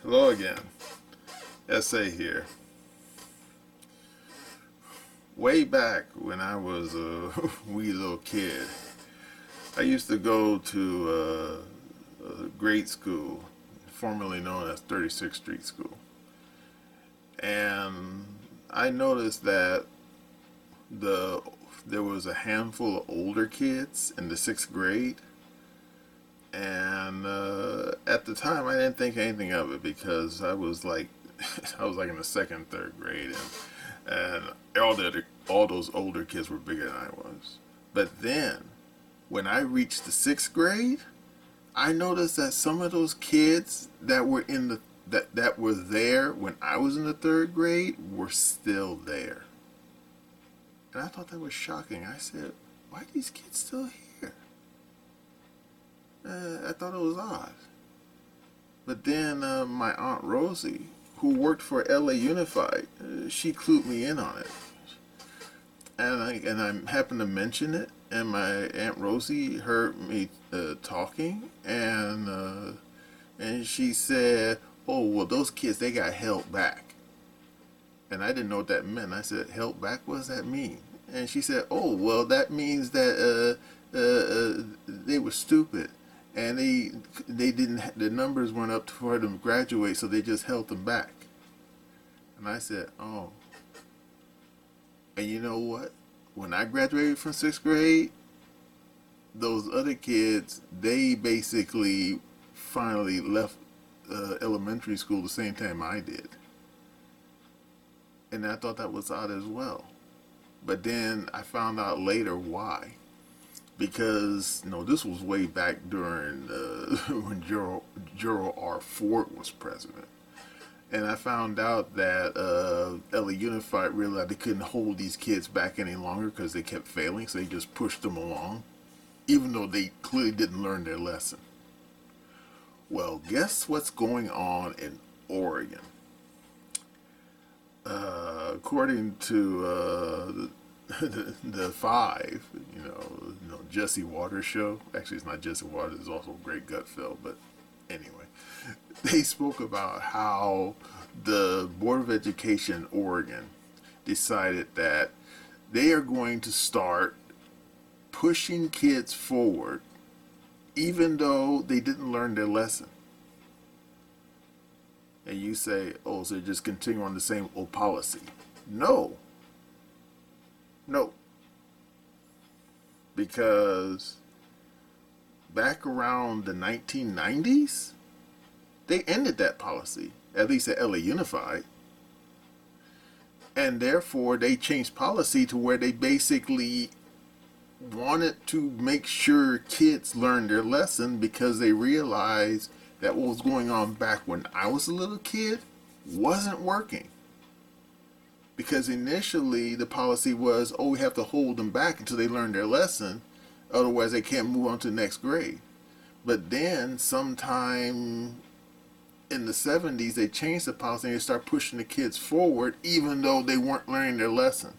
Hello again. Essay here. Way back when I was a wee little kid, I used to go to a grade school, formerly known as 36th Street School. And I noticed that the there was a handful of older kids in the sixth grade. And at the time, I didn't think anything of it because I was like, I was like in the second, third grade, and all those older kids were bigger than I was. But then, when I reached the sixth grade, I noticed that some of those kids that were in the that were there when I was in the third grade were still there, and I thought that was shocking. I said, "Why are these kids still here?" I thought it was odd. But then my aunt Rosie, who worked for LA Unified, she clued me in on it, and I happened to mention it, and my aunt Rosie heard me talking, and she said, "Oh well, those kids they got held back," and I didn't know what that meant. I said, "Held back? What does that mean?" And she said, "Oh well, that means that they were stupid." And they didn't the numbers weren't up for them to graduate, so they just held them back. And I said, oh. And you know what? When I graduated from sixth grade, those other kids, they basically finally left elementary school the same time I did. And I thought that was odd as well. But then I found out later why. Because this was way back during when Gerald R. Ford was president. And I found out that LA Unified realized they couldn't hold these kids back any longer because they kept failing, so they just pushed them along, even though they clearly didn't learn their lesson. Well, guess what's going on in Oregon? According to the Five, Jesse Waters show. Actually, it's not Jesse Waters. It's also Great Gutfeld. But anyway, they spoke about how the Board of Education in Oregon decided that they are going to start pushing kids forward, even though they didn't learn their lesson. And you say, oh, so they're just continuing on the same old policy. No. No. Because back around the 1990s, they ended that policy, at least at LA Unified. And therefore, they changed policy to where they basically wanted to make sure kids learned their lesson because they realized that what was going on back when I was a little kid wasn't working. Because initially the policy was, oh, we have to hold them back until they learn their lesson, otherwise they can't move on to the next grade. But then sometime in the 70s they changed the policy and they start pushing the kids forward even though they weren't learning their lesson.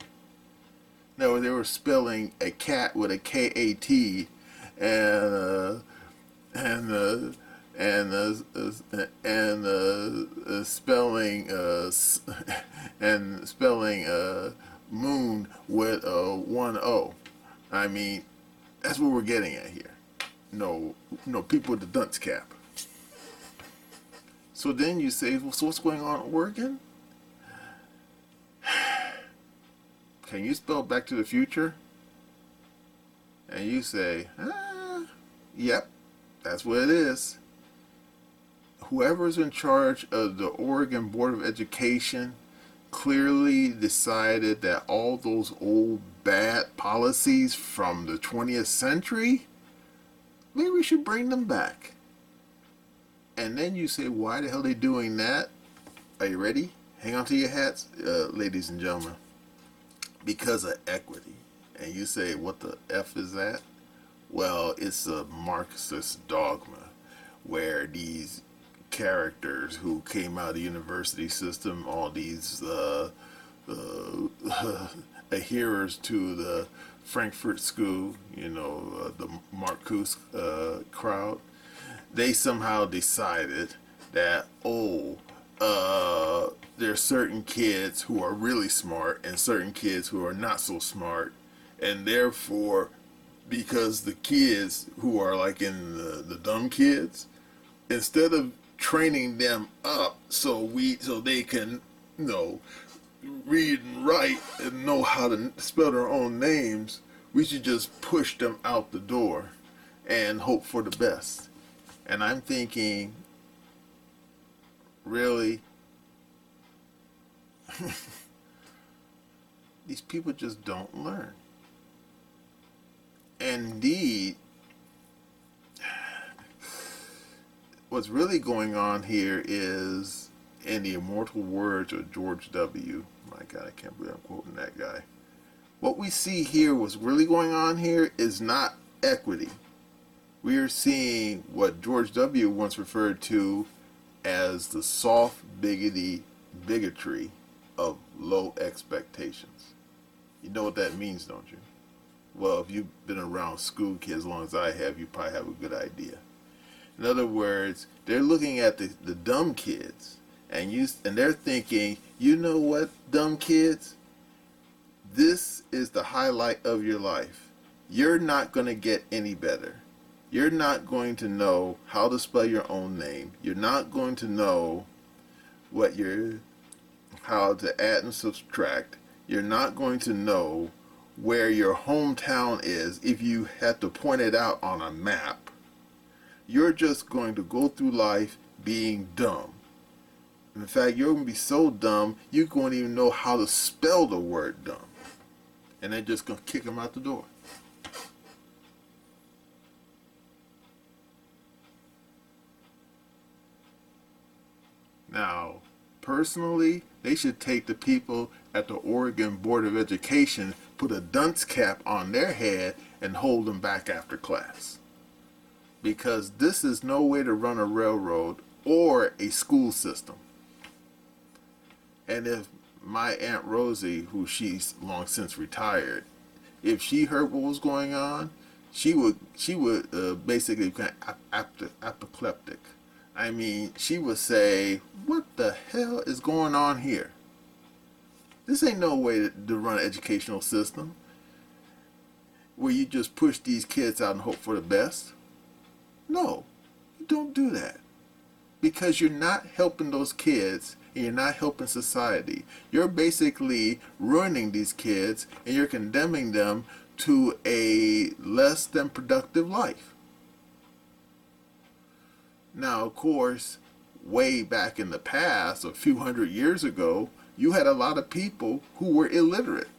No, they were spelling a cat with a K-A-T and spelling and spelling moon with one O. I mean, that's what we're getting at here. No, people with the dunce cap. So then you say, well, so what's going on in Oregon? Can you spell Back to the Future? And you say, yep, that's what it is. Whoever's in charge of the Oregon Board of Education clearly decided that all those old bad policies from the 20th century, maybe we should bring them back. And then you say, why the hell are they doing that? Are you ready? Hang on to your hats, ladies and gentlemen. Because of equity. And you say, what the F is that? Well, it's a Marxist dogma where these characters who came out of the university system, all these adherers to the Frankfurt School, the Marcuse crowd, they somehow decided that, oh, there's certain kids who are really smart and certain kids who are not so smart, and therefore, because the kids who are like in the dumb kids, instead of training them up so they can, you know, read and write and know how to spell their own names, we should just push them out the door and hope for the best. And I'm thinking, really? These people just don't learn. Indeed, what's really going on here is, in the immortal words of George W. My God, I can't believe I'm quoting that guy. What we see here, what's really going on here, is not equity. We are seeing what George W. once referred to as the soft bigotry of low expectations. You know what that means, don't you? Well, if you've been around school kids as long as I have, you probably have a good idea. In other words, they're looking at the dumb kids, and they're thinking, you know what, dumb kids? This is the highlight of your life. You're not going to get any better. You're not going to know how to spell your own name. You're not going to know how to add and subtract. You're not going to know where your hometown is if you had to point it out on a map. You're just going to go through life being dumb. In fact, you're going to be so dumb, you won't even know how to spell the word dumb. And they're just going to kick them out the door. Now, personally, they should take the people at the Oregon Board of Education, put a dunce cap on their head, and hold them back after class. Because this is no way to run a railroad or a school system. And if my Aunt Rosie, who she's long since retired, if she heard what was going on, she would basically become apoplectic. I mean, she would say, what the hell is going on here? This ain't no way to run an educational system where you just push these kids out and hope for the best. No, you don't do that. Because you're not helping those kids and you're not helping society. You're basically ruining these kids and you're condemning them to a less than productive life. Now, of course, way back in the past, a few hundred years ago, you had a lot of people who were illiterate.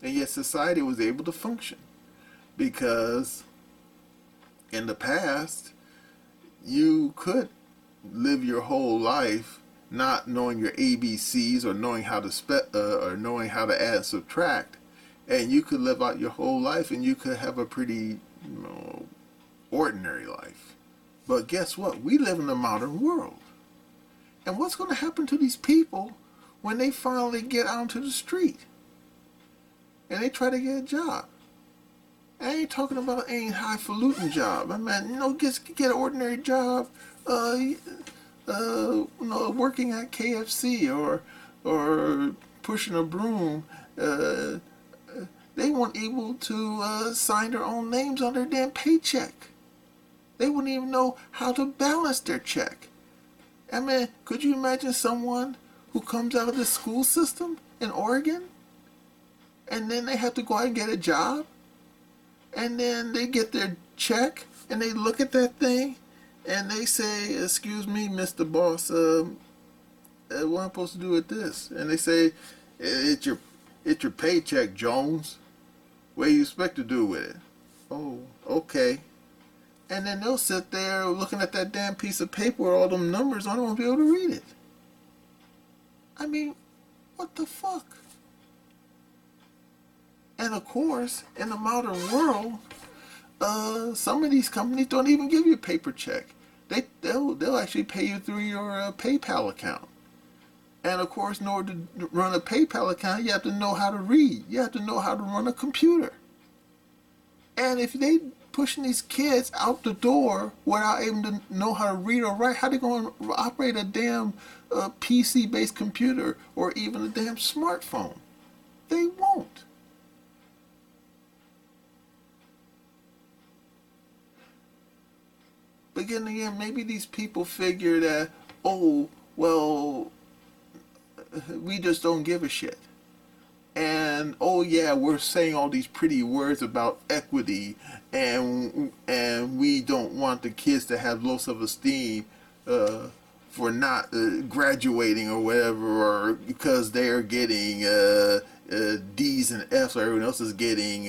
And yet society was able to function. Because in the past, you could live your whole life not knowing your ABCs or knowing how to add and subtract, and you could live out your whole life and you could have a pretty, ordinary life. But guess what? We live in the modern world. And what's going to happen to these people when they finally get out into the street and they try to get a job? I ain't talking about any highfalutin job. I mean, get an ordinary job, working at KFC or pushing a broom. They weren't able to sign their own names on their damn paycheck. They wouldn't even know how to balance their check. I mean, could you imagine someone who comes out of the school system in Oregon and then they have to go out and get a job? And then they get their check and they look at that thing and they say, excuse me, Mr. Boss, what am I supposed to do with this? And they say, it's your paycheck, Jones. What do you expect to do with it? Oh, okay. And then they'll sit there looking at that damn piece of paper with all them numbers on it, won't be able to read it. I mean, what the fuck? And of course, in the modern world, some of these companies don't even give you a paper check. They'll actually pay you through your PayPal account. And of course, in order to run a PayPal account, you have to know how to read. You have to know how to run a computer. And if they pushing these kids out the door without even to know how to read or write. How they going to operate a damn PC-based computer or even a damn smartphone? They won't. But again, maybe these people figure that, oh, well, we just don't give a shit. And oh yeah, we're saying all these pretty words about equity, and we don't want the kids to have low self-esteem for not graduating or whatever, or because they're getting D's and F's, or everyone else is getting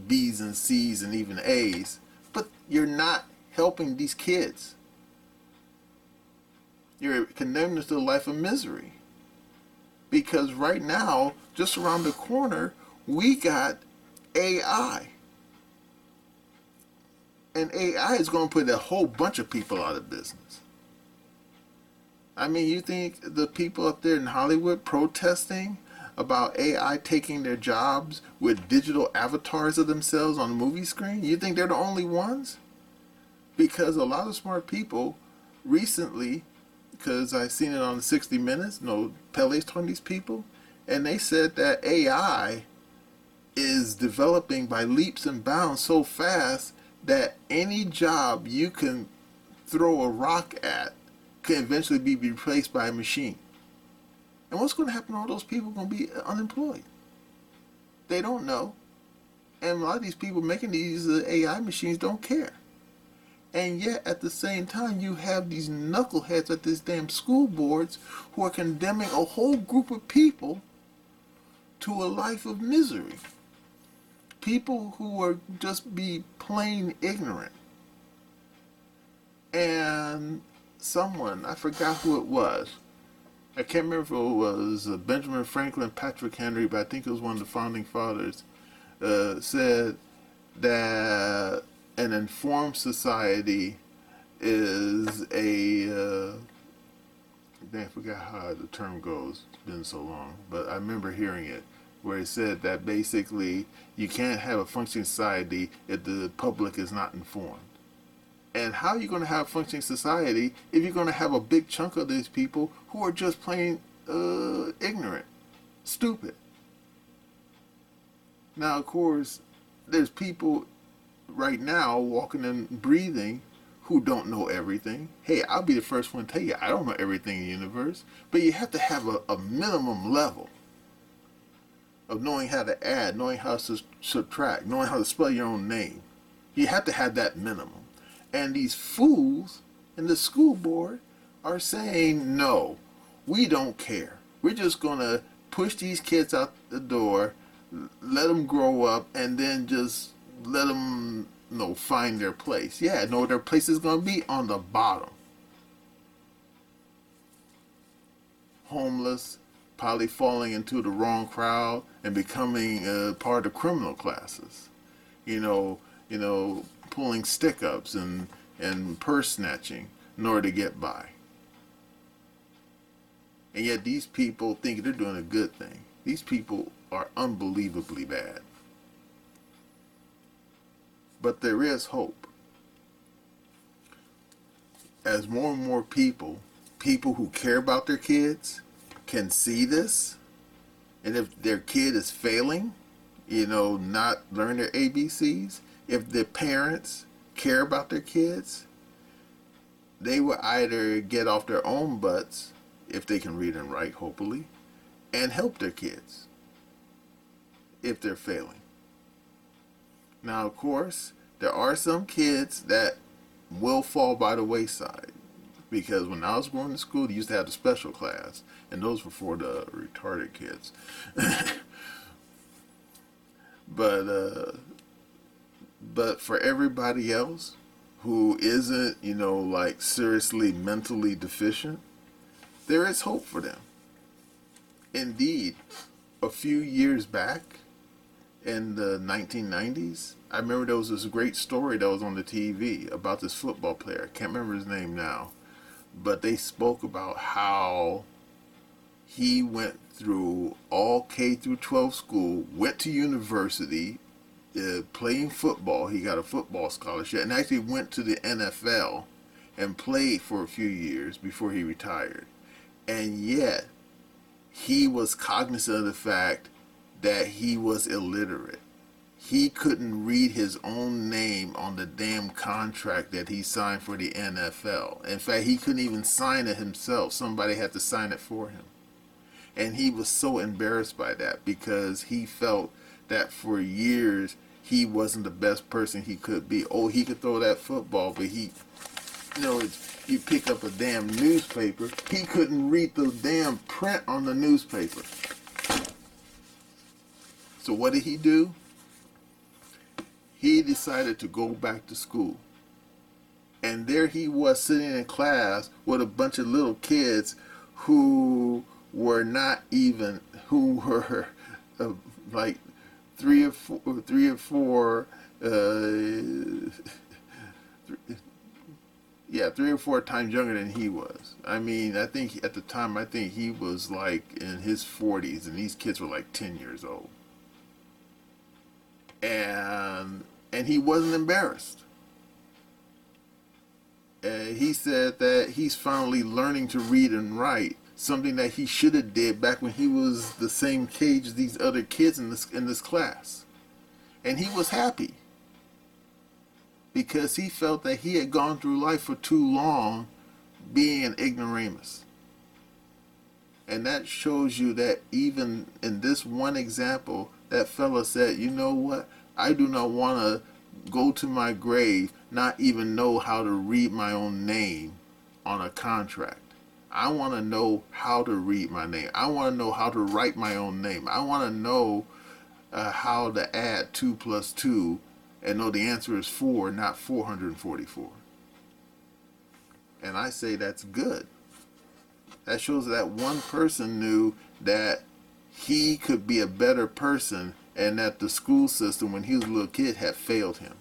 B's and C's and even A's. But you're not helping these kids. You're condemning them to a life of misery. Because right now, just around the corner, we got AI. And AI is going to put a whole bunch of people out of business. I mean, you think the people up there in Hollywood protesting about AI taking their jobs with digital avatars of themselves on the movie screen, you think they're the only ones? Because a lot of smart people recently, because I seen it on 60 Minutes, Pele's talking to these people, and they said that AI is developing by leaps and bounds so fast that any job you can throw a rock at can eventually be replaced by a machine. And what's going to happen to all those people going to be unemployed? They don't know. And a lot of these people making these AI machines don't care. And yet, at the same time, you have these knuckleheads at these damn school boards who are condemning a whole group of people to a life of misery. People who are just be plain ignorant. And someone, I forgot who it was. I can't remember if it was Benjamin Franklin, Patrick Henry, but I think it was one of the founding fathers, said that an informed society is I forgot how the term goes. It's been so long, but I remember hearing it, where it said that basically you can't have a functioning society if the public is not informed. And how are you going to have a functioning society if you're going to have a big chunk of these people who are just plain ignorant, stupid? Now, of course, there's people right now walking and breathing who don't know everything. Hey, I'll be the first one to tell you, I don't know everything in the universe. But you have to have a minimum level of knowing how to add, knowing how to subtract, knowing how to spell your own name. You have to have that minimum. And these fools in the school board are saying, no, we don't care. We're just going to push these kids out the door, let them grow up, and then just let them find their place. Yeah, know their place is going to be on the bottom. Homeless, probably falling into the wrong crowd and becoming part of criminal classes. Pulling stick-ups and purse snatching in order to get by. And yet these people think they're doing a good thing. These people are unbelievably bad. But there is hope. As more and more people who care about their kids, can see this, and if their kid is failing, not learn their ABCs, if the parents care about their kids, they will either get off their own butts, if they can read and write, hopefully, and help their kids if they're failing. Now, of course, there are some kids that will fall by the wayside, because when I was going to school, they used to have the special class, and those were for the retarded kids. But for everybody else who isn't, seriously mentally deficient, there is hope for them. Indeed, a few years back, in the 1990s, I remember there was this great story that was on the TV about this football player. I can't remember his name now. But they spoke about how he went through all K through 12 school, went to university, playing football. He got a football scholarship and actually went to the NFL and played for a few years before he retired. And yet, he was cognizant of the fact that he was illiterate. He couldn't read his own name on the damn contract that he signed for the NFL. In fact, he couldn't even sign it himself. Somebody had to sign it for him. And he was so embarrassed by that because he felt that for years he wasn't the best person he could be. Oh, he could throw that football, but you pick up a damn newspaper, he couldn't read the damn print on the newspaper. So what did he do? He decided to go back to school. And there he was sitting in class with a bunch of little kids who were like three or four times younger than he was. I mean, I think at the time, he was like in his 40s, and these kids were like 10 years old. And he wasn't embarrassed. He said that he's finally learning to read and write, something that he should have did back when he was the same age as these other kids in this class. And he was happy because he felt that he had gone through life for too long being an ignoramus. And that shows you that even in this one example, that fella said, you know what? I do not want to go to my grave not even know how to read my own name on a contract. I want to know how to read my name. I want to know how to write my own name. I want to know how to add 2 plus 2 and know the answer is 4, not 444. And I say that's good. That shows that one person knew that he could be a better person and that the school system, when he was a little kid, had failed him.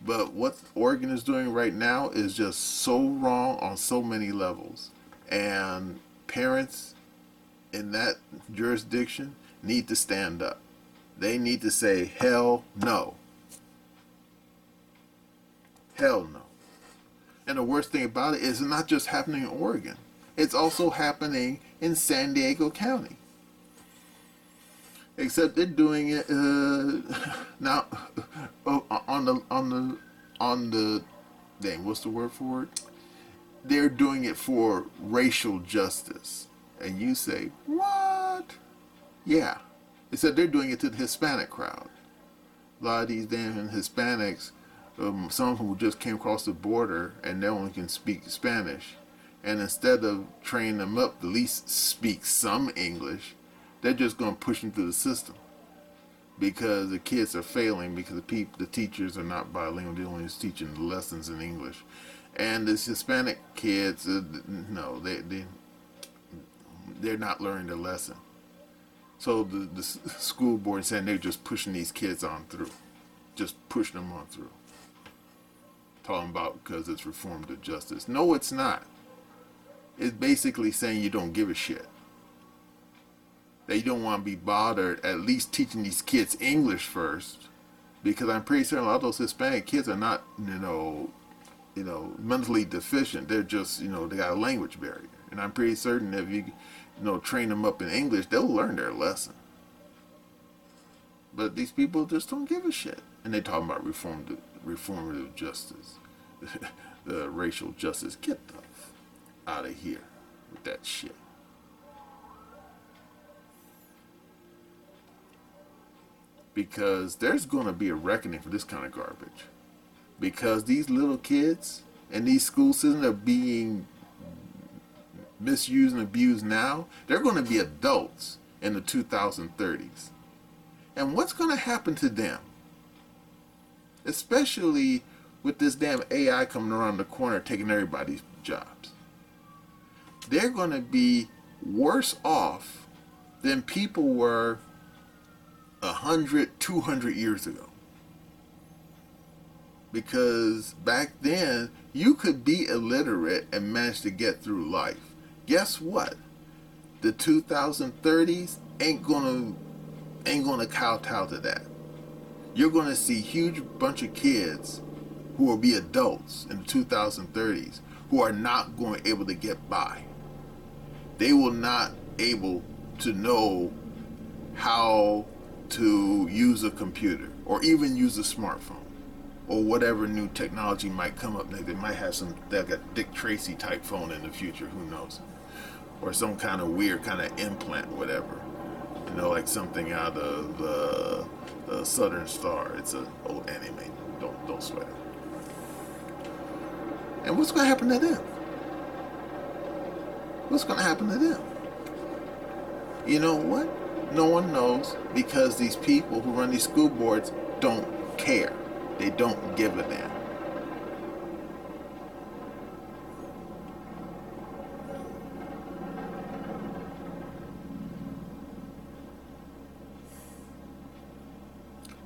But what Oregon is doing right now is just so wrong on so many levels. And parents in that jurisdiction need to stand up. They need to say, hell no. Hell no. And the worst thing about it is it's not just happening in Oregon. It's also happening in San Diego County. Except they're doing it now on the dang, what's the word for it? They're doing it for racial justice. And you say, what? Yeah. Except they're doing it to the Hispanic crowd. A lot of these damn Hispanics, some of them just came across the border and they only can speak Spanish. And instead of training them up to at least speak some English, they're just going to push them through the system because the kids are failing because the teachers are not bilingual. They're only teaching the lessons in English. And this Hispanic kids, no, they're not learning the lesson. So the school board is saying they're just pushing these kids on through. Just pushing them on through. Talking about because it's reform to justice. No, it's not. It's basically saying you don't give a shit. They don't want to be bothered at least teaching these kids English first, because I'm pretty certain a lot of those Hispanic kids are not, mentally deficient. They're just, they got a language barrier. And I'm pretty certain if you, train them up in English, they'll learn their lesson. But these people just don't give a shit. And they talking about reformative justice, racial justice. Get the out of here with that shit. Because there's going to be a reckoning for this kind of garbage. Because these little kids and these school systems are being misused and abused now. They're going to be adults in the 2030s. And what's going to happen to them? Especially with this damn AI coming around the corner taking everybody's jobs. They're going to be worse off than people were 100, 200 years ago. Because back then, you could be illiterate and manage to get through life. Guess what? The 2030s ain't gonna kowtow to that. You're going to see huge bunch of kids who will be adults in the 2030s who are not going to be able to get by. They will not able to know how to use a computer or even use a smartphone or whatever new technology might come up next. They might have some like a Dick Tracy type phone in the future, who knows, or some kind of weird kind of implant, whatever, like something out of Southern Star. It's an old anime. Don't sweat it. And what's going to happen to them? What's going to happen to them? You know what? No one knows, because these people who run these school boards don't care. They don't give a damn.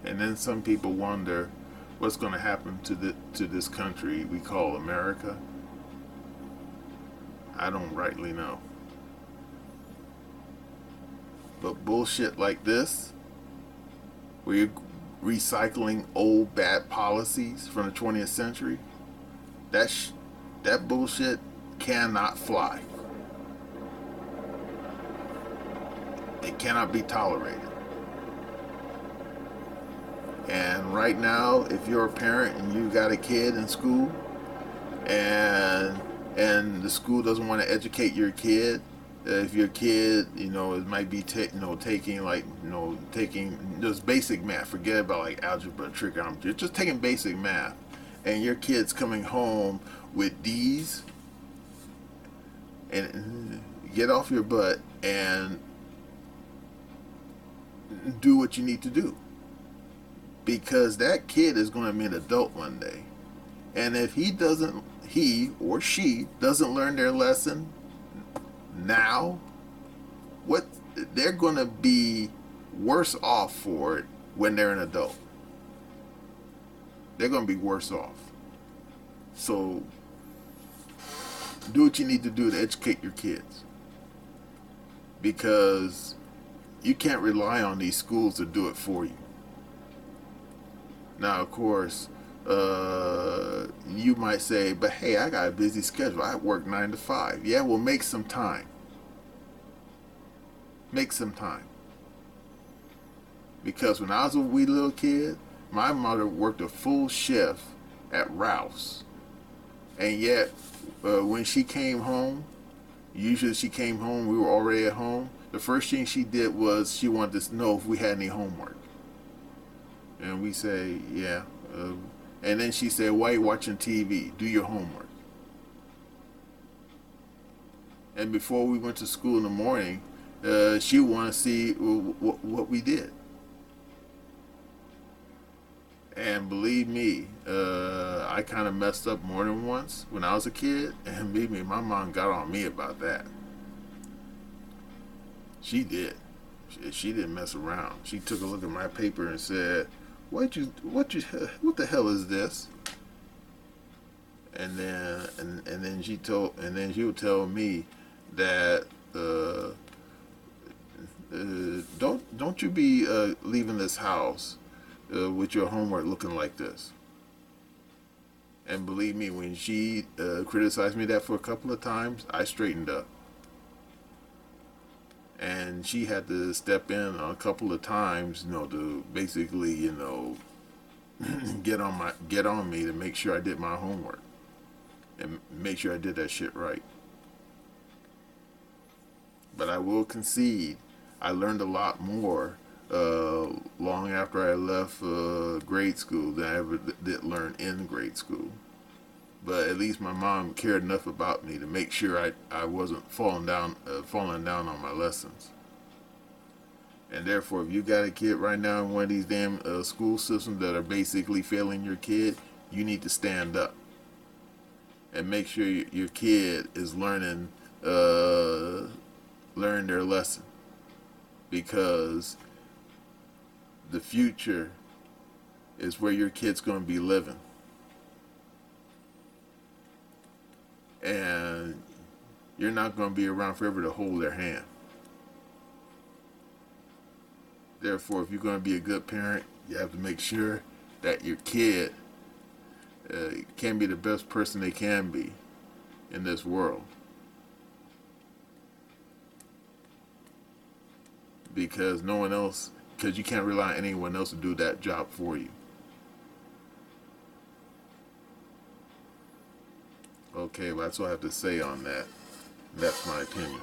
And then some people wonder what's going to happen to this country we call America. I don't rightly know. But bullshit like this, where you're recycling old bad policies from the 20th century, that bullshit cannot fly. It cannot be tolerated. And right now, if you're a parent and you got a kid in school, and the school doesn't want to educate your kid, if your kid, it might be taking just basic math. Forget about like algebra, trigonometry. Just taking basic math, and your kid's coming home with D's, and get off your butt and do what you need to do, because that kid is going to be an adult one day, and if he or she doesn't learn their lesson now, they're going to be worse off for it when they're an adult. They're going to be worse off. So do what you need to do to educate your kids, because you can't rely on these schools to do it for you. Now, of course, you might say, but hey, I got a busy schedule. I work 9 to 5. Yeah, well, make some time. Make some time. Because when I was a wee little kid, my mother worked a full shift at Ralph's. And yet, when she came home, usually she came home, we were already at home. The first thing she did was she wanted to know if we had any homework. And we say, yeah. And then she said, why are you watching TV? Do your homework. And before we went to school in the morning, she wanted to see what we did. And believe me, I kind of messed up more than once when I was a kid. And believe me, my mom got on me about that. She did. She didn't mess around. She took a look at my paper and said, what the hell is this? And then she would tell me that don't you be leaving this house with your homework looking like this. And believe me, when she criticized me that for a couple of times, I straightened up. And she had to step in a couple of times, to basically, get on me to make sure I did my homework and make sure I did that shit right. But I will concede, I learned a lot more long after I left grade school than I ever did learn in grade school. But at least my mom cared enough about me to make sure I wasn't falling down on my lessons. And therefore, if you got a kid right now in one of these damn school systems that are basically failing your kid, you need to stand up and make sure your kid is learning their lesson, because the future is where your kid's going to be living. And you're not going to be around forever to hold their hand. Therefore, if you're going to be a good parent, You have to make sure that your kid can be the best person they can be in this world. Because no one else, because you can't rely on anyone else to do that job for you. Okay, well, that's all I have to say on that. That's my opinion.